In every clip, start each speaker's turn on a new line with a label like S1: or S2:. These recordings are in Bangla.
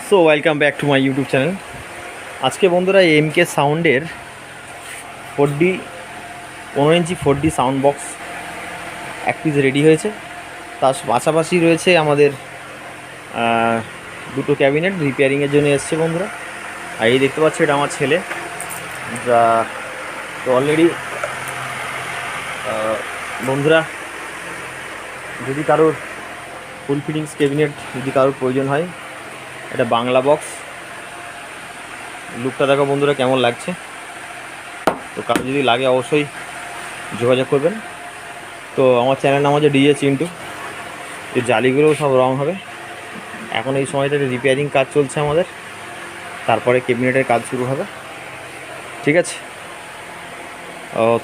S1: So welcome back to my YouTube channel. আজকে বন্ধুরা এমকে সাউন্ডের 4D 15 ইঞ্চি 4D সাউন্ড বক্স এক পিস রেডি হয়েছে। তার পাশাপাশি রয়েছে আমাদের দুটো ক্যাবিনেট রিপেয়ারিংয়ের জন্য এসছে বন্ধুরা। আর এই দেখতে পাচ্ছি এটা আমার ছেলে, যা তো অলরেডি বন্ধুরা যদি কারোর ফুল ফিটিংস ক্যাবিনেট যদি কারোর প্রয়োজন হয়, এটা বাংলা বক্স। লুকটা দেখো বন্ধুরা কেমন লাগছে। তো কারো যদি লাগে অবশ্যই যোগাযোগ করবেন। তো আমার চ্যানেল নাম হচ্ছে ডিজে চিন্টু। এই জালিগুলোও সব রং হবে। এখন এই সময়টাতে রিপেয়ারিং কাজ চলছে আমাদের, তারপরে ক্যাবিনেটের কাজ শুরু হবে। ঠিক আছে।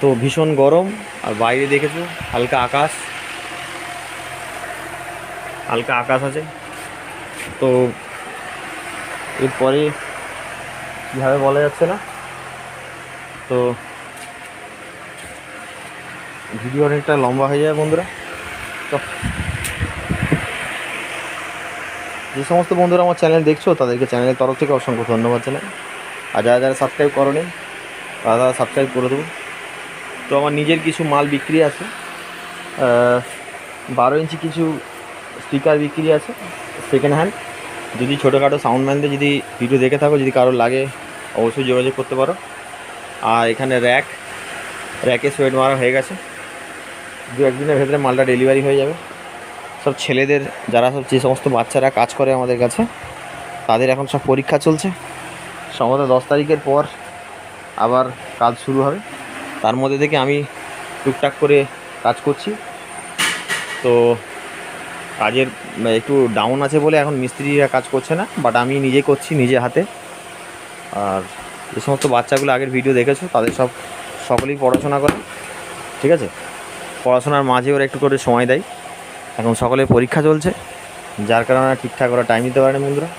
S1: তো ভীষণ গরম, আর বাইরে দেখেছো হালকা আকাশ আছে। তো এরপরে কীভাবে বলা যাচ্ছে না, তো ভিডিও অনেকটা লম্বা হয়ে যায় বন্ধুরা। তো যে সমস্ত বন্ধুরা আমার চ্যানেল দেখছো তাদেরকে চ্যানেলের তরফ থেকে অসংখ্য ধন্যবাদ জানাই। আর যারা যারা সাবস্ক্রাইব করোনি তারা সাবস্ক্রাইব করে দেবো। তো আমার নিজের কিছু মাল বিক্রি আছে, 12 ইঞ্চি কিছু স্পিকার বিক্রি আছে সেকেন্ড হ্যান্ড। যদি ছোটোখাটো সাউন্ডম্যানদের যদি ভিডিও দেখে থাকো, যদি কারোর লাগে অবশ্যই যোগাযোগ করতে পারো। আর এখানে র্যাকে সোয়েট মারা হয়ে গেছে, দু একদিনের ভেতরে মালটা ডেলিভারি হয়ে যাবে। সব ছেলেদের যে সমস্ত বাচ্চারা কাজ করে আমাদের কাছে, তাদের এখন সব পরীক্ষা চলছে। সম্ভবত 10 তারিখের পর আবার কাজ শুরু হবে। তার মধ্যে থেকে আমি টুকটাক করে কাজ করছি। তো কাজের একটু ডাউন আছে বলে এখন মিস্ত্রিরা কাজ করছে না, বাট আমি নিজে করছি নিজে হাতে। আর যে সমস্ত বাচ্চাগুলো আগের ভিডিও দেখেছো তাদের সকলেই পড়াশোনা করে। ঠিক আছে। পড়াশোনার মাঝে ওরা একটু করে সময় দেয়। এখন সকলের পরীক্ষা চলছে, যার কারণে ঠিকঠাক ওরা টাইম দিতে পারে না বন্ধুরা।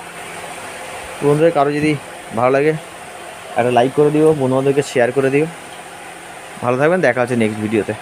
S1: বন্ধুদের কারো যদি ভালো লাগে একটা লাইক করে দিও, বন্ধুবান্ধবকে শেয়ার করে দিও। ভালো থাকবেন, দেখা হচ্ছে নেক্সট ভিডিওতে।